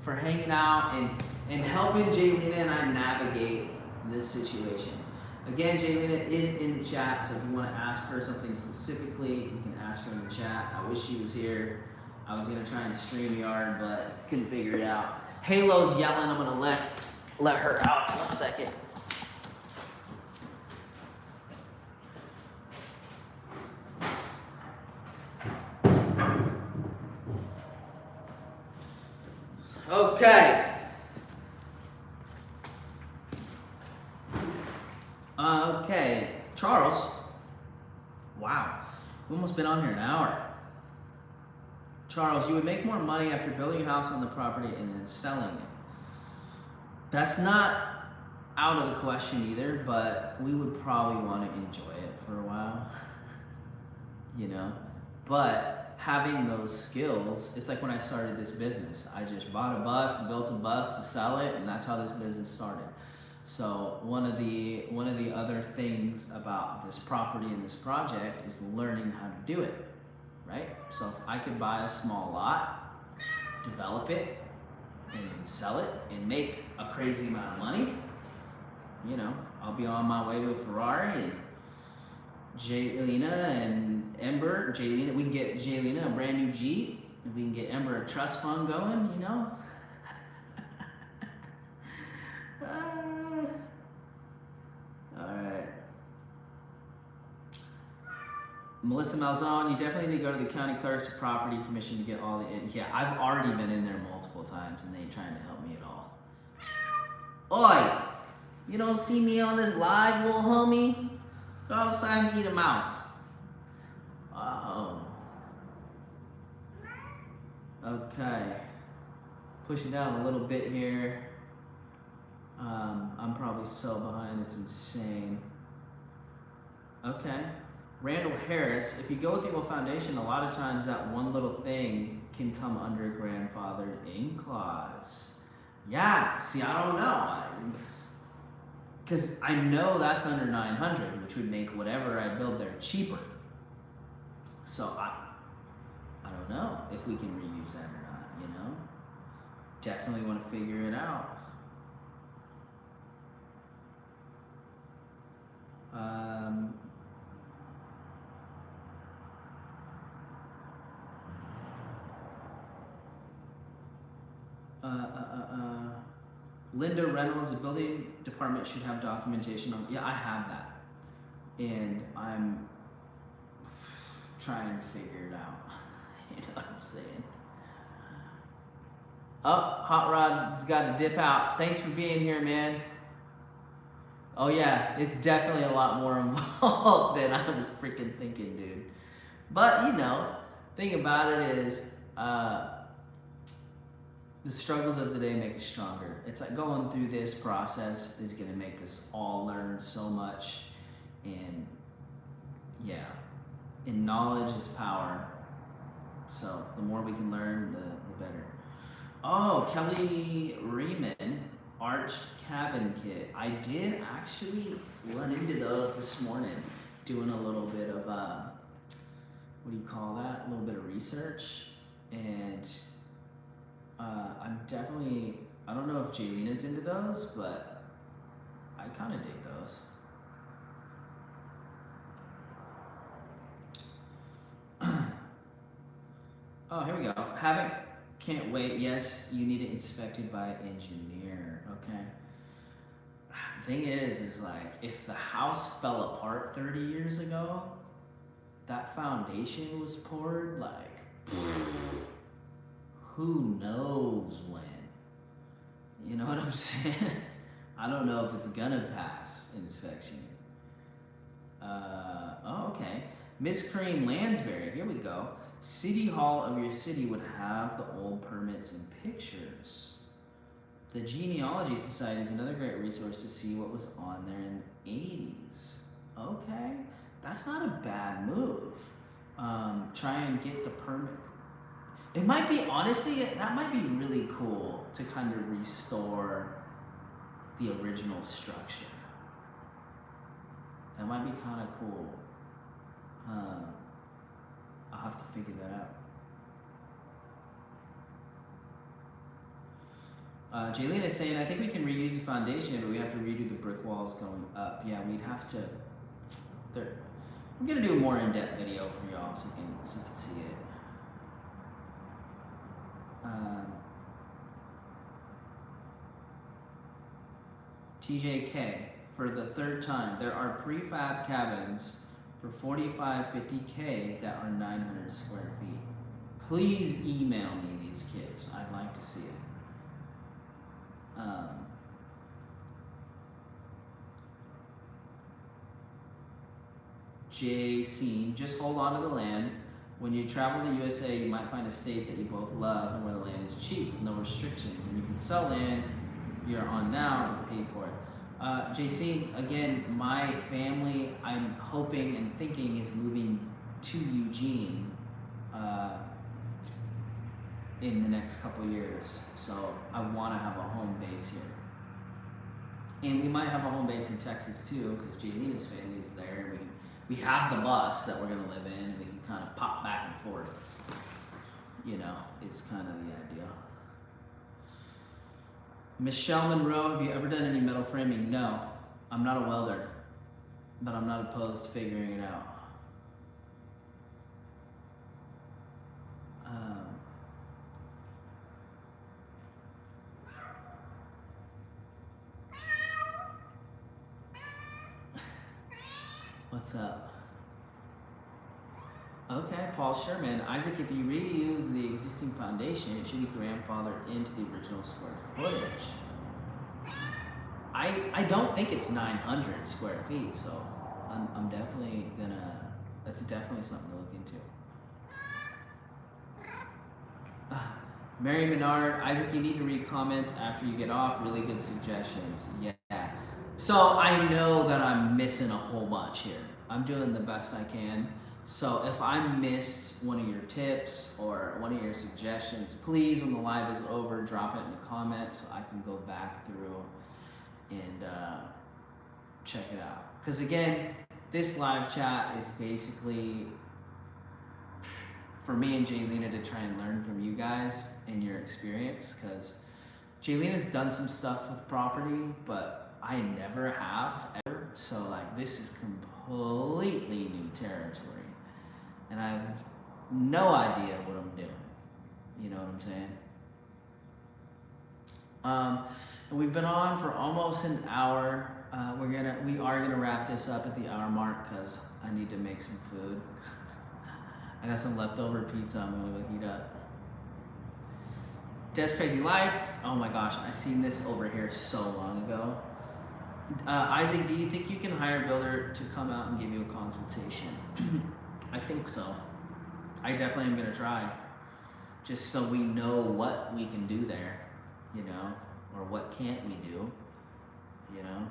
Speaker 1: for hanging out and helping Jaylina and I navigate this situation. Again, Jaylina is in the chat, so if you want to ask her something specifically, you can ask her in the chat. I wish she was here. I was gonna try and StreamYard, but couldn't figure it out. Halo's yelling. I'm gonna let her out in 1 second. Okay. Okay, Charles. Wow, we've almost been on here an hour. Charles, you would make more money after building a house on the property and then selling it. That's not out of the question either, but we would probably want to enjoy it for a while, you know? But having those skills, it's like when I started this business. I just bought a bus, built a bus to sell it, and that's how this business started. So one of the other things about this property and this project is learning how to do it, right? So if I could buy a small lot, develop it, and then sell it and make a crazy amount of money, you know, I'll be on my way to a Ferrari, and Jaylina and Ember, we can get Jaylina a brand new Jeep, and we can get Ember a trust fund going, you know? Alright. Melissa Malzone, you definitely need to go to the county clerk's property commission to get all the, yeah, I've already been in there multiple times and they ain't trying to help me at all. Oi! You don't see me on this live, little homie? Go outside and eat a mouse. Okay. Pushing down a little bit here. I'm probably so behind, it's insane. Okay. Randall Harris, if you go with the old foundation, a lot of times that one little thing can come under a grandfathered in clause. Yeah, see, I don't know. Because I know that's under 900, which would make whatever I build there cheaper. So I don't know if we can reuse that or not, you know? Definitely want to figure it out. Linda Reynolds, the building department should have documentation on. Yeah, I have that, and I'm trying to figure it out. You know what I'm saying? Oh, Hot Rod's got to dip out. Thanks for being here, man. Oh yeah, it's definitely a lot more involved than I was freaking thinking, dude. But you know, thing about it is, the struggles of the day make us stronger. It's like going through this process is gonna make us all learn so much, and yeah, and knowledge is power. So the more we can learn, the better. Oh, Kelly Riemann, arched cabin kit. I did actually run into those this morning, doing a little bit of what do you call that? A little bit of research, and I'm definitely, I don't know if Jaylina's into those, but I kind of dig those. Oh, here we go. Can't wait. Yes, you need it inspected by an engineer. Okay. Thing is like, if the house fell apart 30 years ago, that foundation was poured, like, who knows when? You know what I'm saying? I don't know if it's gonna pass inspection. Oh, okay. Miss Crane Lansbury, here we go. City Hall of your city would have the old permits and pictures. The Genealogy Society is another great resource to see what was on there in the 80s. Okay, that's not a bad move. Try and get the permit. It might be, honestly, that might be really cool to kind of restore the original structure. That might be kind of cool. I'll have to figure that out. Jaylene is saying, I think we can reuse the foundation, but we have to redo the brick walls going up. Yeah, we'd have to. I'm gonna do a more in-depth video for y'all so you can see it. TJK, for the third time, there are prefab cabins for 45, 50K that are 900 square feet. Please email me these kits. I'd like to see it. J. Scene, just hold on to the land. When you travel to USA, you might find a state that you both love and where the land is cheap with no restrictions, and you can sell land you're on now and pay for it. JC, again, my family, I'm hoping and thinking, is moving to Eugene in the next couple years. So I want to have a home base here. And we might have a home base in Texas too, because Jayleen's family is there. We have the bus that we're going to live in, and we can kind of pop back and forth. You know, it's kind of the idea. Michelle Monroe, have you ever done any metal framing? No, I'm not a welder, but I'm not opposed to figuring it out. What's up? Okay, Paul Sherman. Isaac, if you reuse the existing foundation, it should be grandfathered into the original square footage. I don't think it's 900 square feet, so I'm definitely gonna, that's definitely something to look into. Mary Menard, Isaac, you need to read comments after you get off. Really good suggestions. Yeah. So I know that I'm missing a whole bunch here. I'm doing the best I can. So if I missed one of your tips or one of your suggestions, please, when the live is over, drop it in the comments so I can go back through and check it out. Because again, this live chat is basically for me and Jaylena to try and learn from you guys and your experience, because Jaylena's done some stuff with property, but I never have ever. So like, this is completely new territory. And I have no idea what I'm doing. You know what I'm saying? And we've been on for almost an hour. We are gonna wrap this up at the hour mark because I need to make some food. I got some leftover pizza I'm gonna go heat up. Des Crazy Life. Oh my gosh, I seen this over here so long ago. Isaac, do you think you can hire a builder to come out and give you a consultation? I think so. I definitely am gonna try, just so we know what we can do there, you know, or what can't we do, you know.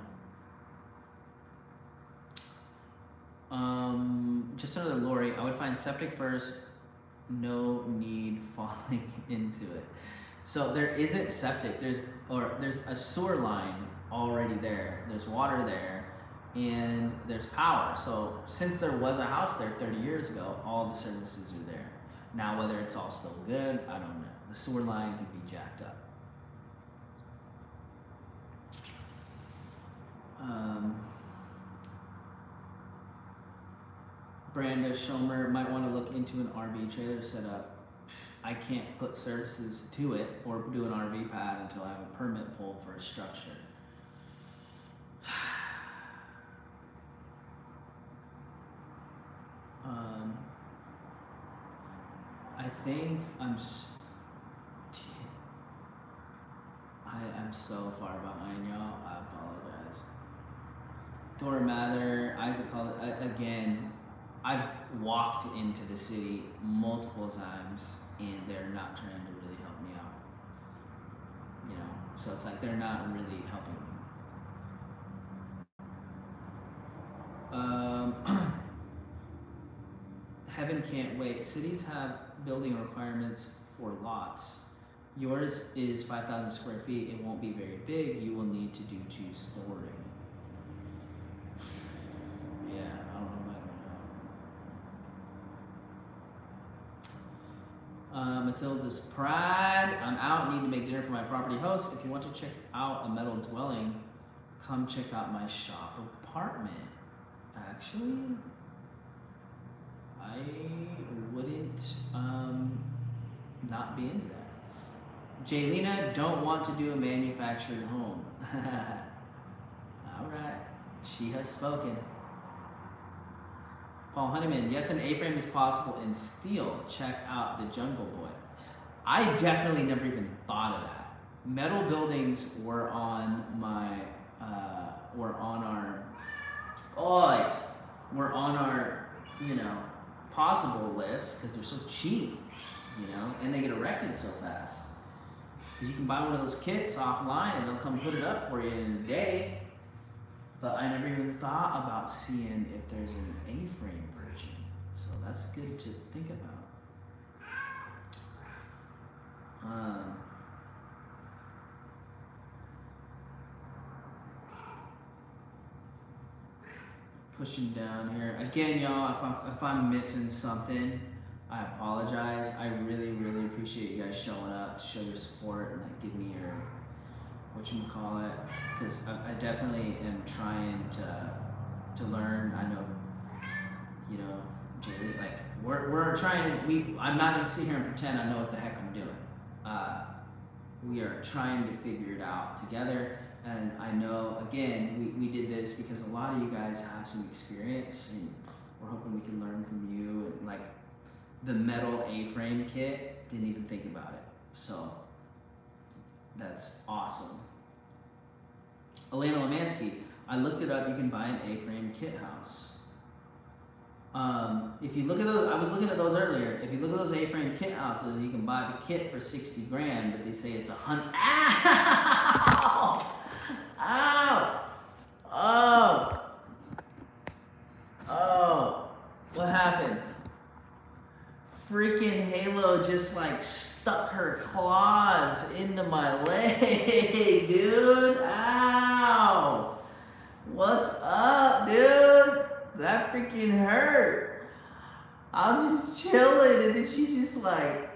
Speaker 1: Just another Lori, I would find septic first, no need falling into it. So there isn't septic, there's a sewer line already there, there's water there, and there's power. So since there was a house there 30 years ago, all the services are there. Now whether it's all still good, I don't know. The sewer line could be jacked up. Branda Schomer might want to look into an RV trailer setup. I can't put services to it or do an RV pad until I have a permit pull for a structure. I think I'm so far behind y'all. I apologize. Dora Mather, Isaac Hall, again, I've walked into the city multiple times and they're not trying to really help me out. You know, so it's like they're not really helping me. Heaven can't wait. Cities have building requirements for lots. Yours is 5,000 square feet. It won't be very big. You will need to do 2-story. Yeah, I don't know about that. Matilda's Pride. I'm out. Need to make dinner for my property host. If you want to check out a metal dwelling, come check out my shop apartment. Actually, I wouldn't not be into that. Jaylena, don't want to do a manufactured home. All right, she has spoken. Paul Honeyman, yes, an A-frame is possible in steel. Check out the Jungle Boy. I definitely never even thought of that. Metal buildings were on my, you know, possible list because they're so cheap, you know, and they get erected so fast. Because you can buy one of those kits offline and they'll come put it up for you in a day. But I never even thought about seeing if there's an A-frame version. So that's good to think about. Pushing down here. Again, y'all, if I'm missing something, I apologize. I really, really appreciate you guys showing up to show your support and like give me your whatchamacallit, because I definitely am trying to learn. I know, you know, Jaylee, like we're trying. I'm not gonna sit here and pretend I know what the heck I'm doing. We are trying to figure it out together. And I know, again, we did this because a lot of you guys have some experience and we're hoping we can learn from you. And like the metal A-frame kit, didn't even think about it. So that's awesome. Elena Lemansky, I looked it up, you can buy an A-frame kit house. If you look at those, I was looking at those earlier. If you look at those A-frame kit houses, you can buy the kit for 60 grand, but they say it's $100. Ow! Ow! Oh! Oh! What happened? Freaking Halo just like stuck her claws into my leg, dude. Ow! What's up, dude? That freaking hurt. I was just chilling and then she just like,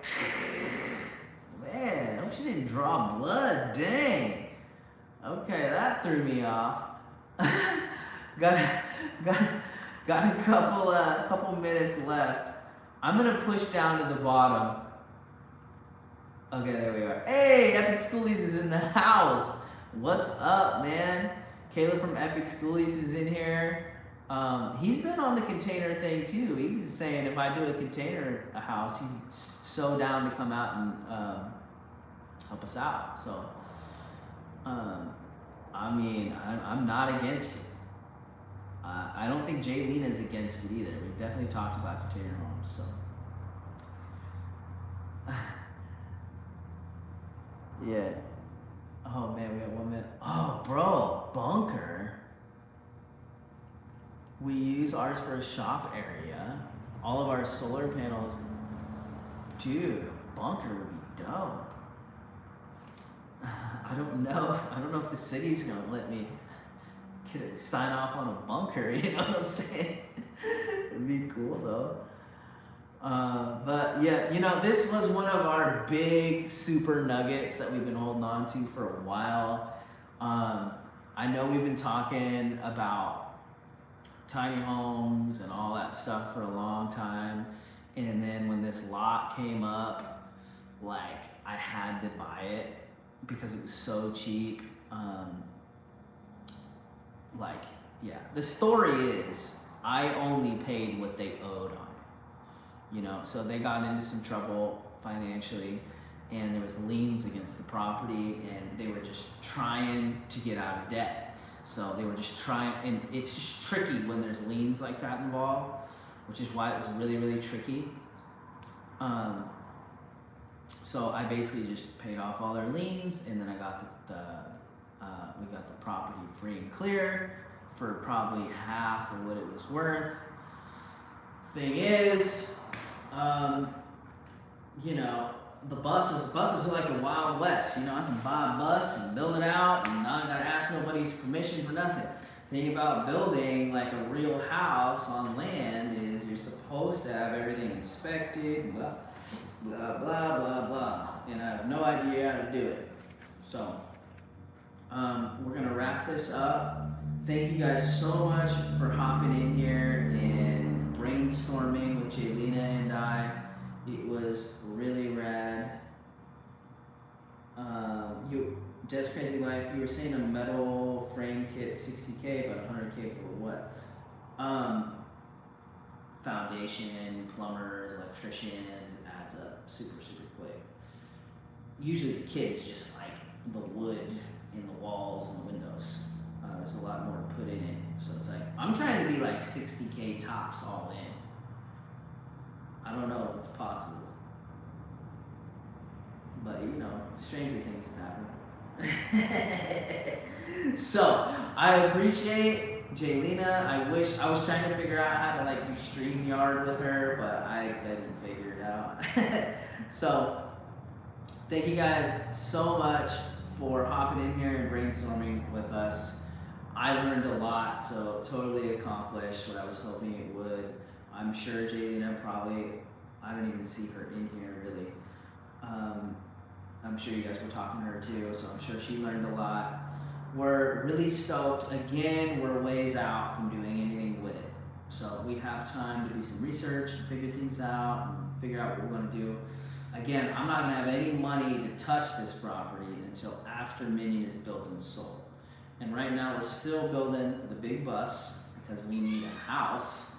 Speaker 1: man, I hope she didn't draw blood, dang. Okay, that threw me off. got a couple minutes left. I'm gonna push down to the bottom. Okay, there we are. Hey, Epic Schoolies is in the house. What's up, man? Caleb from Epic Schoolies is in here. He's been on the container thing too. He was saying if I do a container house, he's so down to come out and help us out. So, I mean, I'm not against it. I don't think Jaylene is against it either. We've definitely talked about container homes. So, yeah. Oh man, we got 1 minute. Oh, bro, bunker. We use ours for a shop area. All of our solar panels. Dude, bunker would be dope. I don't know if the city's gonna let me sign off on a bunker, you know what I'm saying? It'd be cool though. But yeah, you know, this was one of our big super nuggets that we've been holding on to for a while. I know we've been talking about tiny homes and all that stuff for a long time. And then when this lot came up, like I had to buy it because it was so cheap. Like, yeah, the story is I only paid what they owed on it, you know, so they got into some trouble financially and there was liens against the property and they were just trying to get out of debt. So they were just trying, and it's just tricky when there's liens like that involved, which is why it was really, really tricky. So I basically just paid off all their liens, and then I got we got the property free and clear for probably half of what it was worth. Thing is, you know, the buses are like the Wild West. You know, I can buy a bus and build it out, and I don't gotta ask nobody's permission for nothing. The thing about building like a real house on land is you're supposed to have everything inspected, blah, blah, blah, blah, blah. And I have no idea how to do it. So, we're gonna wrap this up. Thank you guys so much for hopping in here and brainstorming with Jaylina and I. It was really rad. Just Crazy Life, you were saying a metal frame kit, 60K, but 100K for what? Foundation, plumbers, electricians, it adds up super, super quick. Usually the kit is just like the wood in the walls and the windows. There's a lot more to put in it. So it's like, I'm trying to be like 60K tops all in. I don't know if it's possible. But you know, stranger things have happened. So, I appreciate Jaylina. I wish, I was trying to figure out how to like do StreamYard with her, but I couldn't figure it out. So, thank you guys so much for hopping in here and brainstorming with us. I learned a lot, so totally accomplished what I was hoping it would. I'm sure Jaylina probably, I don't even see her in here really. I'm sure you guys were talking to her too, so I'm sure she learned a lot. We're really stoked. Again, we're ways out from doing anything with it. So we have time to do some research and figure things out and figure out what we're gonna do. Again, I'm not gonna have any money to touch this property until after Minion is built and sold. And right now we're still building the big bus because we need a house.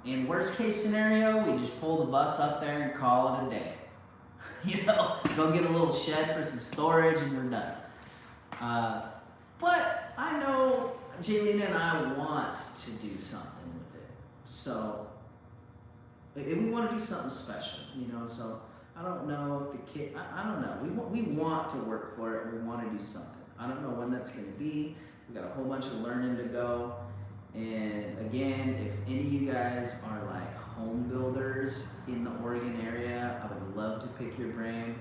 Speaker 1: In worst case scenario, we just pull the bus up there and call it a day. You know, go get a little shed for some storage and we're done. But I know Jaylina and I want to do something with it. So, we want to do something special, you know, so I don't know if the kid, I don't know. We want to work for it. We want to do something. I don't know when that's going to be. We got a whole bunch of learning to go. And again, if any of you guys are like home builders in the Oregon area, I would love to pick your brain.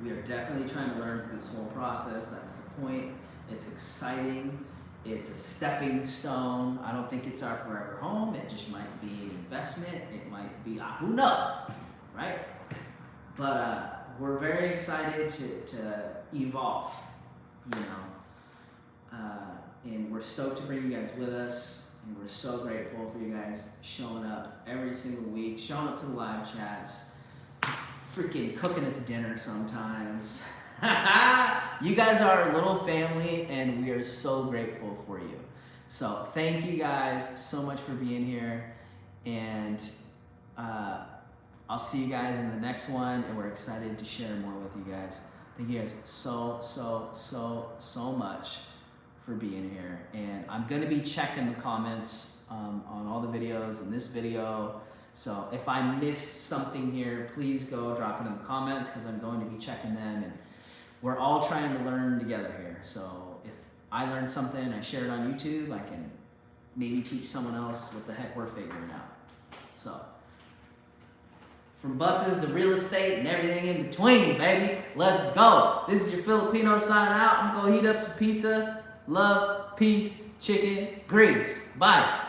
Speaker 1: We are definitely trying to learn through this whole process. That's the point. It's exciting. It's a stepping stone. I don't think it's our forever home. It just might be an investment. It might be, who knows, right? But we're very excited to evolve, you know. And we're stoked to bring you guys with us. And we're so grateful for you guys showing up every single week, showing up to the live chats, freaking cooking us dinner sometimes. You guys are a little family and we are so grateful for you. So thank you guys so much for being here. And I'll see you guys in the next one. And we're excited to share more with you guys. Thank you guys so much for being here. And I'm gonna be checking the comments on all the videos in this video. So if I missed something here, please go drop it in the comments because I'm going to be checking them. And we're all trying to learn together here. So if I learned something and I share it on YouTube, I can maybe teach someone else what the heck we're figuring out. So from buses to real estate and everything in between, baby, let's go. This is your Filipino signing out. I'm gonna heat up some pizza. Love, peace, chicken, grease. Bye.